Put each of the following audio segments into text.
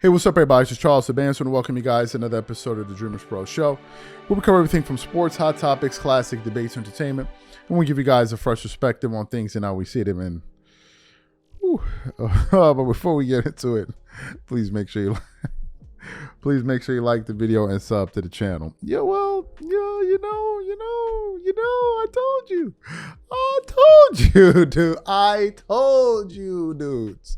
Hey, what's up, everybody? This is Charles Sabanson, and welcome you guys to another episode of the DREAMERSPRO show, where we cover everything from sports, hot topics, classic debates, entertainment, and we give you guys a fresh perspective on things and how we see them. And but before we get into it, please make sure you like the video and sub to the channel. I told you, dudes.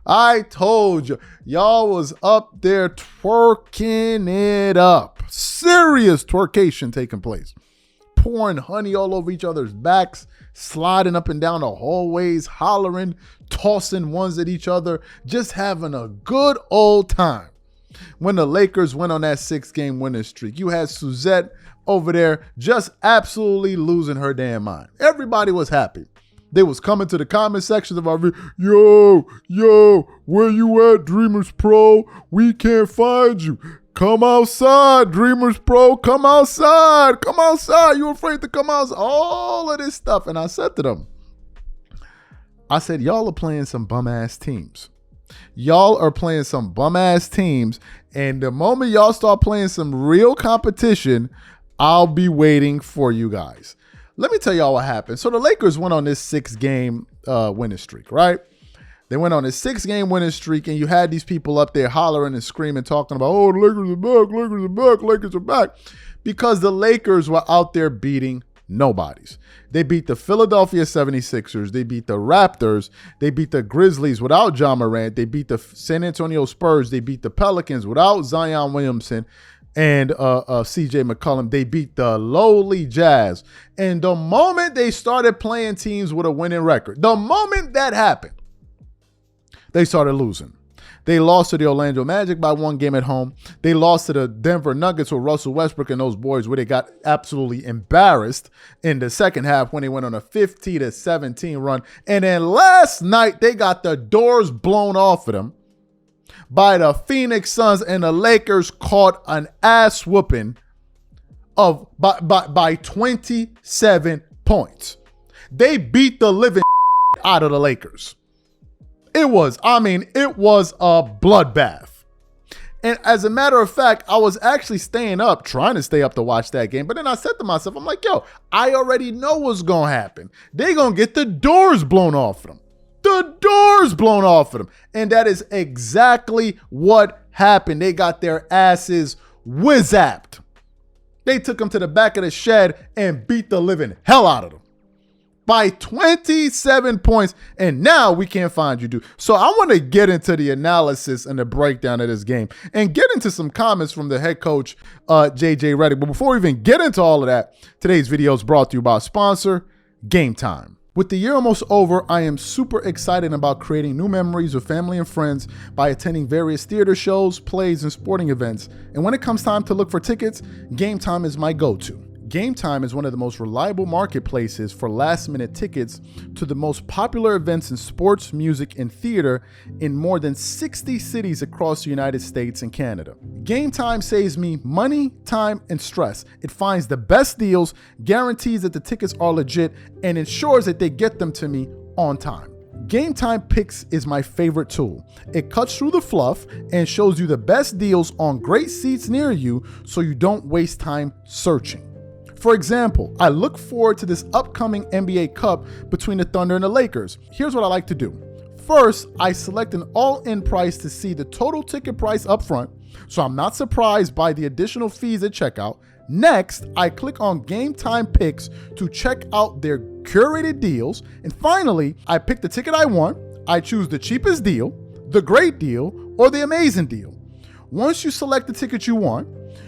I told you, y'all was up there twerking it up. Serious twerkation taking place. Pouring honey all over each other's backs, sliding up and down the hallways, hollering, tossing ones at each other, just having a good old time. When the Lakers went on that 6-game winning streak, you had Suzette over there just absolutely losing her damn mind. Everybody was happy. They was coming to the comment sections of our video. Yo, where you at, DREAMERSPRO? We can't find you. Come outside, DREAMERSPRO. Come outside. Come outside. You afraid to come outside? All of this stuff. And I said to them, y'all are playing some bum-ass teams. Y'all are playing some bum-ass teams. And the moment y'all start playing some real competition, I'll be waiting for you guys. Let me tell y'all what happened. So the Lakers went on this 6-game winning streak, right? They went on this 6-game winning streak, and you had these people up there hollering and screaming, talking about, oh, the Lakers are back, Lakers are back, Lakers are back. Because the Lakers were out there beating nobodies. They beat the Philadelphia 76ers. They beat the Raptors. They beat the Grizzlies without Ja Morant. They beat the San Antonio Spurs. They beat the Pelicans without Zion Williamson and CJ McCollum. They beat the lowly Jazz. And the moment they started playing teams with a winning record, the moment that happened, they started losing. They lost to the Orlando Magic by 1 game at home. They lost to the Denver Nuggets with Russell Westbrook and those boys, where they got absolutely embarrassed in the second half when they went on a 50-17 run. And then last night, they got the doors blown off of them by the Phoenix Suns, and the Lakers caught an ass whooping by 27 points. They beat the living out of the Lakers. It was a bloodbath. And as a matter of fact, I was actually trying to stay up to watch that game. But then I said to myself, I'm like, yo, I already know what's going to happen. They're going to get the doors blown off of them. The doors blown off of them. And that is exactly what happened. They got their asses whiz-zapped. They took them to the back of the shed and beat the living hell out of them by 27 points. And now we can't find you, dude. So I want to get into the analysis and the breakdown of this game and get into some comments from the head coach, JJ Redick. But before we even get into all of that, today's video is brought to you by our sponsor, Game Time. With the year almost over, I am super excited about creating new memories with family and friends by attending various theater shows, plays, and sporting events. And when it comes time to look for tickets, Game Time is my go-to. Game Time is one of the most reliable marketplaces for last-minute tickets to the most popular events in sports, music, and theater in more than 60 cities across the United States and Canada. Game Time saves me money, time, and stress. It finds the best deals, guarantees that the tickets are legit, and ensures that they get them to me on time. Game Time Picks is my favorite tool. It cuts through the fluff and shows you the best deals on great seats near you so you don't waste time searching. For example, I look forward to this upcoming NBA Cup between the Thunder and the Lakers. Here's what I like to do. First, I select an all-in price to see the total ticket price up front, so I'm not surprised by the additional fees at checkout. Next, I click on Game Time Picks to check out their curated deals. And finally, I pick the ticket I want. I choose the cheapest deal, the great deal, or the amazing deal. Once you select the ticket you want,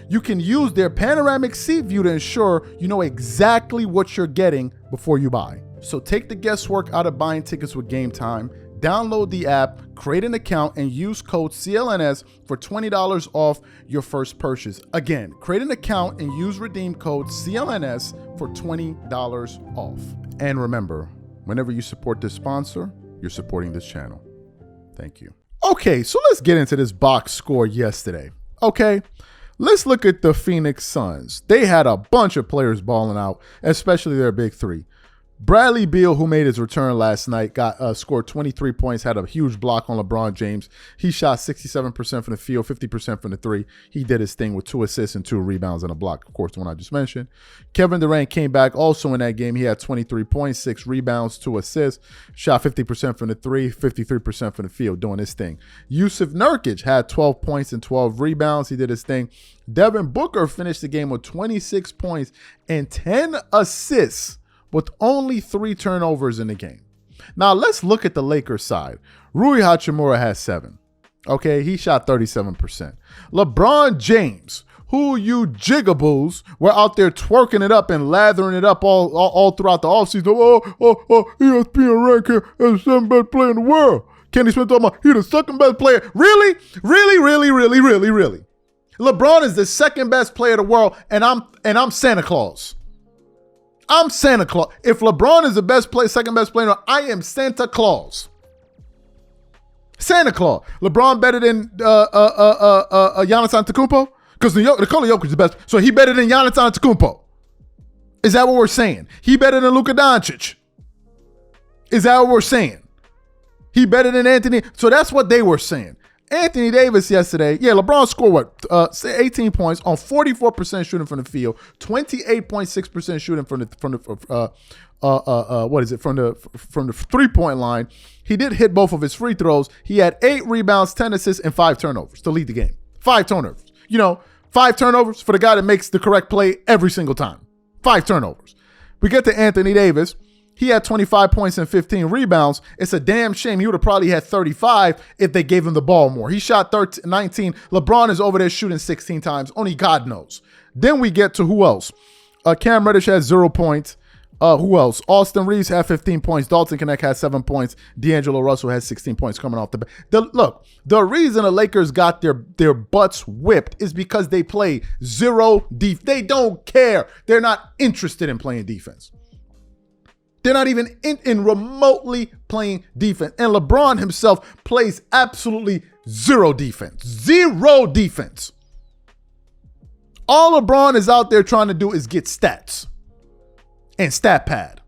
you can use their panoramic seat view to ensure you know exactly what you're getting before you buy. So take the guesswork out of buying tickets with Game Time. Download the app, create an account, and use code CLNS for $20 off your first purchase. Again, create an account and use redeem code CLNS for $20 off. And remember, whenever you support this sponsor, you're supporting this channel. Thank you. Okay, so let's get into this box score yesterday. Okay, let's look at the Phoenix Suns. They had a bunch of players balling out, especially their big three. Bradley Beal, who made his return last night, got scored 23 points, had a huge block on LeBron James. He shot 67% from the field, 50% from the three. He did his thing with 2 assists and 2 rebounds and a block, of course, the one I just mentioned. Kevin Durant came back also in that game. He had 23 points, 6 rebounds, 2 assists, shot 50% from the three, 53% from the field, doing his thing. Yusuf Nurkic had 12 points and 12 rebounds. He did his thing. Devin Booker finished the game with 26 points and 10 assists, with only 3 turnovers in the game. Now, let's look at the Lakers side. Rui Hachimura has 7. Okay, he shot 37%. LeBron James, who you jigaboos were out there twerking it up and lathering it up all throughout the offseason. ESPN ranked him as the 7th best player in the world. Kenny Smith talking about he the 2nd best player. Really? LeBron is the 2nd best player in the world, and I'm Santa Claus. I'm Santa Claus. If LeBron is the 2nd best player, I am Santa Claus. Santa Claus. LeBron better than Giannis Antetokounmpo? Because Nikola Jokic is the best. So he better than Giannis Antetokounmpo. Is that what we're saying? He better than Luka Doncic. Is that what we're saying? He better than Anthony. So that's what they were saying. Anthony Davis yesterday, LeBron scored 18 points on 44% shooting from the field, 28.6% shooting from the 3-point line. He did hit both of his free throws. He had 8 rebounds, 10 assists, and 5 turnovers to lead the game. 5 turnovers. 5 turnovers for the guy that makes the correct play every single time. 5 turnovers. We get to Anthony Davis. He had 25 points and 15 rebounds. It's a damn shame. He would have probably had 35 if they gave him the ball more. He shot 19. LeBron is over there shooting 16 times. Only God knows. Then we get to who else? Cam Reddish had 0 points. Who else? Austin Reeves had 15 points. Dalton Knecht had 7 points. D'Angelo Russell had 16 points coming off the bench. Look, the reason the Lakers got their butts whipped is because they play zero defense. They don't care. They're not interested in playing defense. They're not even in remotely playing defense. And LeBron himself plays absolutely zero defense. Zero defense. All LeBron is out there trying to do is get stats and stat pad.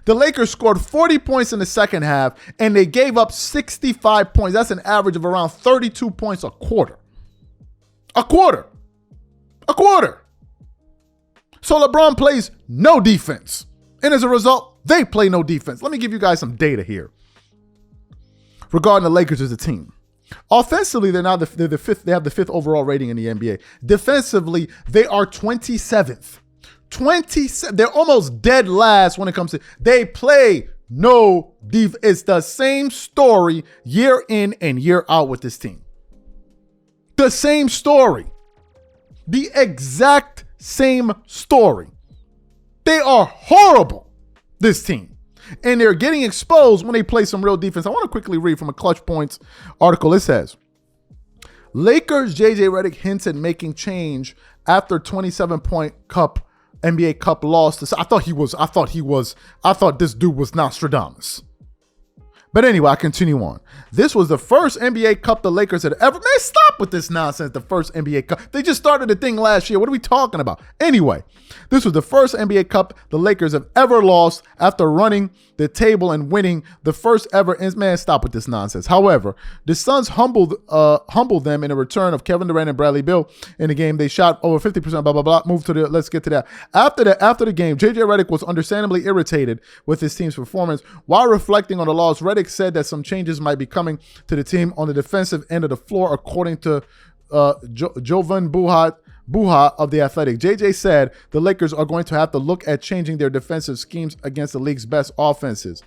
The Lakers scored 40 points in the second half, and they gave up 65 points. That's an average of around 32 points a quarter. A quarter. So LeBron plays no defense. And as a result, they play no defense. Let me give you guys some data here regarding the Lakers as a team. Offensively, they're the fifth. They have the 5th overall rating in the NBA. Defensively, they are 27th. 27. They're almost dead last when it comes to. They play no defense. It's the same story year in and year out with this team. The same story. The exact same story. They are horrible, this team. And they're getting exposed when they play some real defense. I want to quickly read from a Clutch Points article. It says, Lakers JJ Redick hints at making change after 27-point NBA Cup loss. I thought this dude was Nostradamus. But anyway, I continue on. This was the first NBA Cup the Lakers had ever... Man, stop with this nonsense, the first NBA Cup. They just started the thing last year. What are we talking about? Anyway, this was the first NBA Cup the Lakers have ever lost after running the table and winning the first ever... Man, stop with this nonsense. However, the Suns humbled them in a return of Kevin Durant and Bradley Beal in the game. They shot over 50%, blah, blah, blah. Let's get to that. After the game, JJ Redick was understandably irritated with his team's performance. While reflecting on the loss, Redick said that some changes might be coming to the team on the defensive end of the floor, according to Jovan Buha of The Athletic. JJ said the Lakers are going to have to look at changing their defensive schemes against the league's best offenses.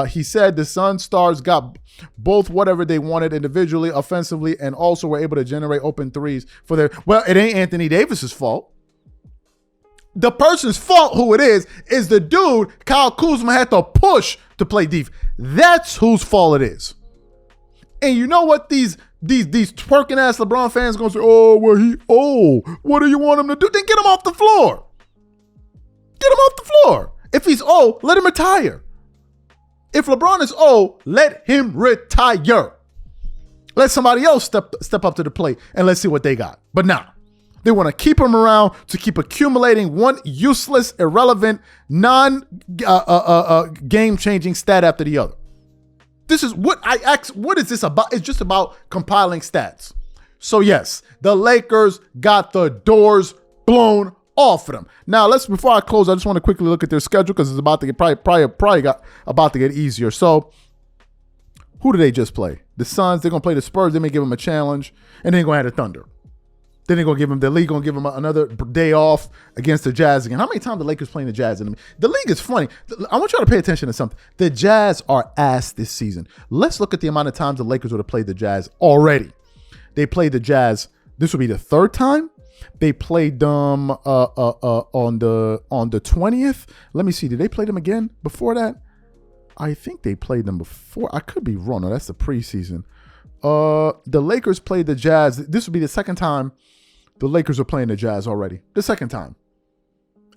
He said the Sun Stars got both whatever they wanted individually, offensively, and also were able to generate open threes for their... Well, it ain't Anthony Davis's fault. The person's fault, who it is the dude Kyle Kuzma had to push to play defense. That's whose fault it is. And you know what these twerking ass LeBron fans gonna say? Oh, well, what do you want him to do? Then get him off the floor. Get him off the floor. If he's old, let him retire. If LeBron is old, let him retire. Let somebody else step up to the plate and let's see what they got. But now, They want to keep him around to keep accumulating one useless, irrelevant, game-changing stat after the other. This is what I asked. What is this about? It's just about compiling stats. So yes, the Lakers got the doors blown off of them. Now before I close, I just want to quickly look at their schedule because it's about to get about to get easier. So who do they just play? The Suns. They're gonna play the Spurs. They may give them a challenge, and then they're gonna have the Thunder. Then they're gonna give them the league. Gonna give them another day off against the Jazz again. How many times the Lakers playing the Jazz? The league is funny. I want y'all to pay attention to something. The Jazz are ass this season. Let's look at the amount of times the Lakers would have played the Jazz already. They played the Jazz. This will be the third time. They played them on the 20th. Let me see. Did they play them again before that? I think they played them before. I could be wrong. No, that's the preseason. The Lakers played the Jazz. This will be the second time the Lakers are playing the Jazz already. The second time.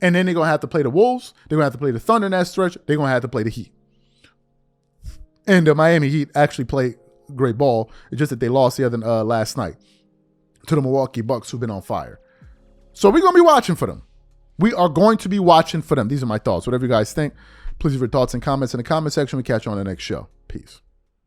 And then they're going to have to play the Wolves. They're going to have to play the Thunder in that stretch. They're going to have to play the Heat. And the Miami Heat actually played great ball. It's just that they lost the other last night to the Milwaukee Bucks, who've been on fire. So we're going to be watching for them. We are going to be watching for them. These are my thoughts. Whatever you guys think, please leave your thoughts and comments in the comment section. We catch you on the next show. Peace.